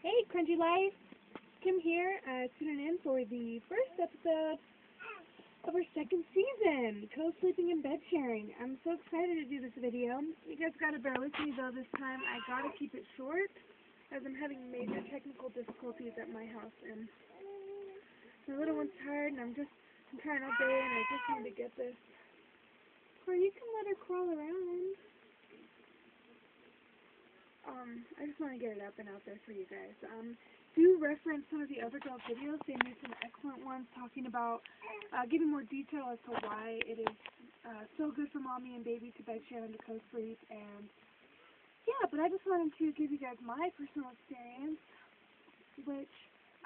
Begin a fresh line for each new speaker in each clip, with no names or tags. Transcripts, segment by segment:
Hey, Crunchy Life! Kim here, tuning in for the first episode of our second season, co-sleeping and bed sharing. I'm so excited to do this video. You guys gotta bear with me though this time. I gotta keep it short as I'm having major technical difficulties at my house and my little one's tired and I'm trying all day and I just need to get this. Or you can let her crawl around. I just want to get it up and out there for you guys. Do reference some of the other girls' videos. They made some excellent ones talking about, giving more detail as to why it is so good for mommy and baby to bed share and to co-sleep. And yeah, but I just wanted to give you guys my personal experience, which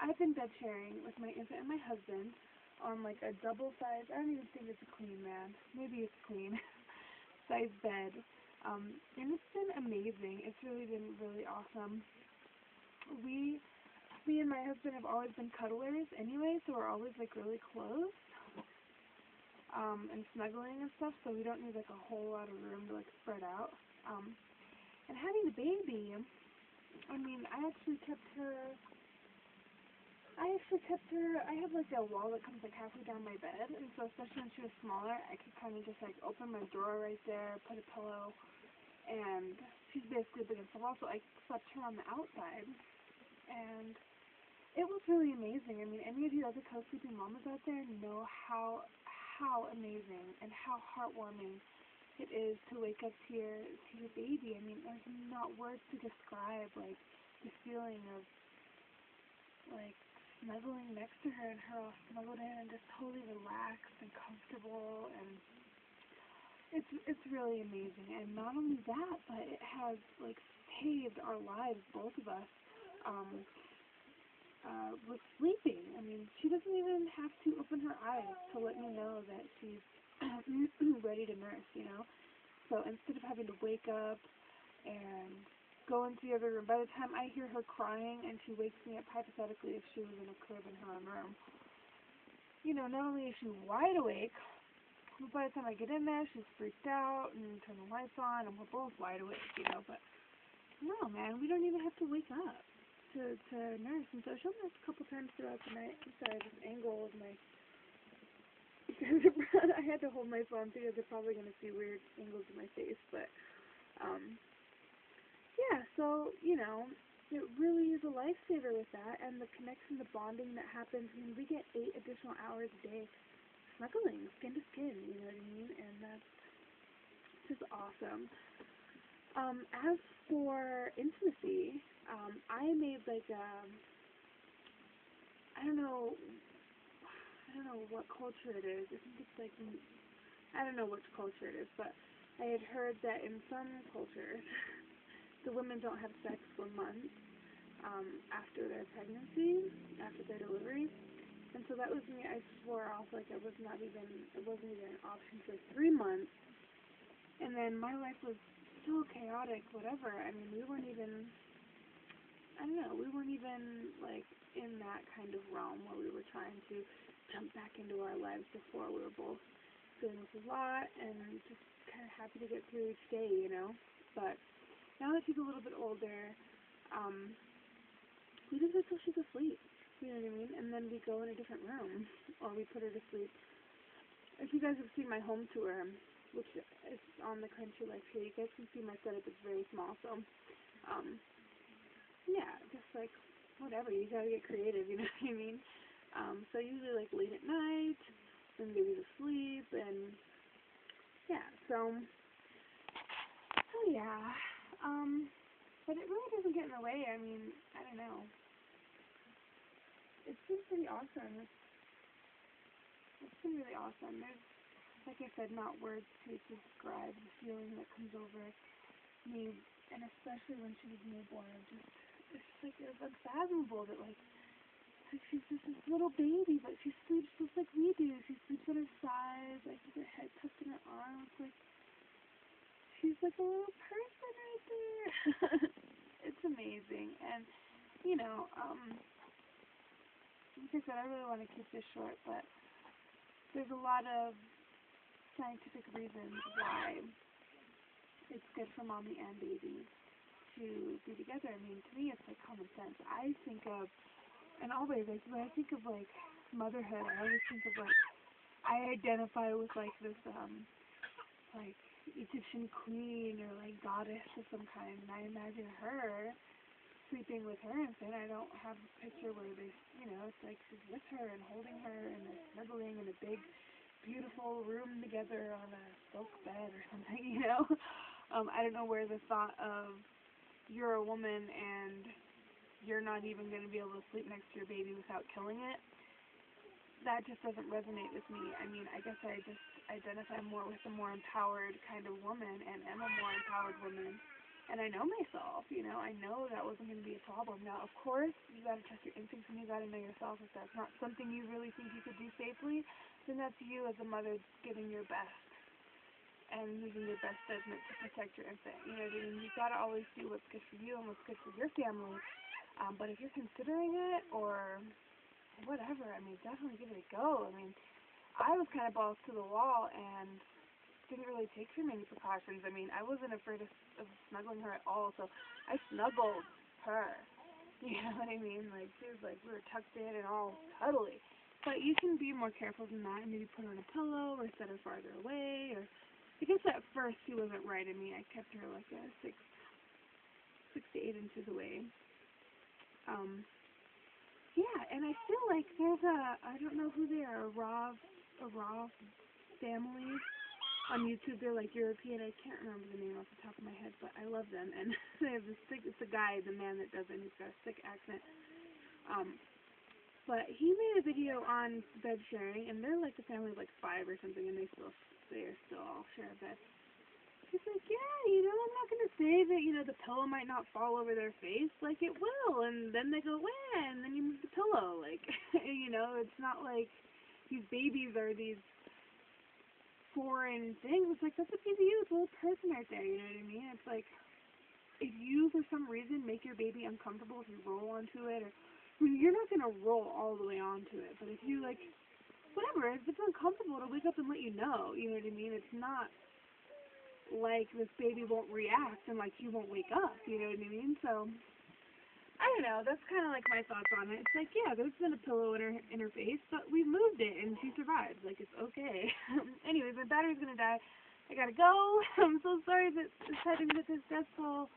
I've been bed sharing with my infant and my husband on like a double size. I don't even think it's a queen, man. Maybe it's queen size bed. And it's been amazing. It's really been really awesome. Me and my husband have always been cuddlers anyway, so we're always like really close, and snuggling and stuff, so we don't need like a whole lot of room to like spread out. And having the baby, I mean, I have like a wall that comes like halfway down my bed, and so especially when she was smaller, I could kind of just like open my drawer right there, put a pillow, and she's basically big against the wall, so I slept her on the outside, and it was really amazing. I mean, any of you other co-sleeping mamas out there know how amazing and how heartwarming it is to wake up to your baby. I mean, there's not words to describe like the feeling of like snuggling next to her and her all snuggled in and just totally relaxed and comfortable, and it's really amazing. And not only that, but it has like saved our lives, both of us, with sleeping. I mean, she doesn't even have to open her eyes to let me know that she's ready to nurse, you know? So instead of having to wake up and go into the other room, by the time I hear her crying and she wakes me up, hypothetically, if she was in a crib in her own room, you know, not only is she wide awake, but by the time I get in there, she's freaked out and turn the lights on, and we're both wide awake, you know, but no, man, we don't even have to wake up to nurse, and so she'll nurse a couple times throughout the night. I'm sorry, this angle of my, I had to hold my phone because they're probably going to see weird angles of my face, but, yeah, so, you know, it really is a lifesaver with that, and the connection, the bonding that happens. I mean, we get 8 additional hours a day snuggling, skin to skin, you know what I mean, and that's just awesome. As for intimacy, I made like I don't know what culture it is. I think it's like, I don't know which culture it is, but I had heard that in some cultures, the women don't have sex for months after their pregnancy, after their delivery. And so that was me. I swore off like it wasn't even an option for 3 months. And then my life was so chaotic, whatever. I mean, we weren't even like in that kind of realm where we were trying to jump back into our lives before. We were both doing this a lot and just kind of happy to get through each day, you know. But now that she's a little bit older, we just wait till she's asleep. You know what I mean? And then we go in a different room, or we put her to sleep. If you guys have seen my home tour, which is on the Crunchy Life here, you guys can see my setup is very small, so, yeah, just like, whatever, you gotta get creative, you know what I mean? So usually, like, late at night, when baby's asleep, and, yeah, so yeah, but it really doesn't get in the way. I mean, I don't know. It's been pretty awesome. It's been really awesome. There's, like I said, not words to describe the feeling that comes over me, and especially when she was newborn. It's just like, it was unfathomable that, like she's just this little baby, but she sleeps just like we do. She sleeps on her side, like with her head tucked in her arms, like she's like a little person right there. It's amazing, and, you know, like I said, I really want to keep this short, but there's a lot of scientific reasons why it's good for mommy and baby to be together. I mean, to me, it's like common sense. I think of, and always, like, when I think of, like, motherhood, I always think of, like, I identify with, like, this, like, Egyptian queen or, like, goddess of some kind, and I imagine her sleeping with her infant. I don't have a picture where they, you know, it's like she's with her and holding her and they're snuggling in a big, beautiful room together on a silk bed or something, you know? I don't know where the thought of you're a woman and you're not even going to be able to sleep next to your baby without killing it. That just doesn't resonate with me. I mean, I guess I just identify more with a more empowered kind of woman and am a more empowered woman. And I know myself, you know, I know that wasn't going to be a problem. Now, of course, you got to trust your instincts and you got to know yourself. If that's not something you really think you could do safely, then that's you as a mother giving your best and using your best judgment to protect your infant. You know what I mean? You got to always do what's good for you and what's good for your family. But if you're considering it or whatever, I mean, definitely give it a go. I mean, I was kind of balls to the wall and didn't really take too many precautions. I mean, I wasn't afraid of snuggling her at all, so I snuggled her. You know what I mean? Like, she was like, we were tucked in and all cuddly. But you can be more careful than that and maybe put her on a pillow or set her farther away. Or I guess at first she wasn't right in me. I kept her like a 6 to 8 inches away. Yeah, and I feel like there's I don't know who they are, a raw family on YouTube. They're like European. I can't remember the name off the top of my head, but I love them. And they have this thick, it's the guy, the man that does it, and he's got a thick accent. But he made a video on bed sharing, and they're like a family of like 5 or something, and they're still all share a bed. He's like, yeah, you know, I'm not going to say that, you know, the pillow might not fall over their face. Like, it will. And then they go, when? And then you move the pillow. Like, you know, it's not like these babies are these foreign things. It's like, that's a piece of you. It's a little person right there. You know what I mean? It's like, if you, for some reason, make your baby uncomfortable, if you roll onto it, or, I mean, you're not going to roll all the way onto it. But if you, like, whatever, if it's uncomfortable, it'll wake up and let you know. You know what I mean? It's not like this baby won't react and like you won't wake up, you know what I mean? So I don't know, that's kind of like my thoughts on it. It's like, yeah, there's been a pillow in her face, but we moved it and she survived. Like, it's okay. Anyways, my battery's gonna die. I gotta go. I'm so sorry that it's heading with this stressful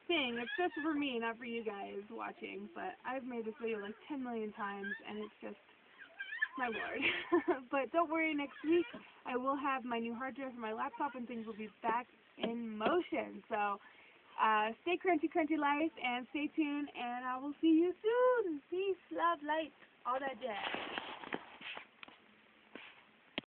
thing. It's just for me, not for you guys watching, but I've made this video like 10 million times and it's just my lord. But don't worry, next week I will have my new hard drive for my laptop and things will be back in motion. So stay crunchy life and stay tuned and I will see you soon. Peace, love, light, all that jazz.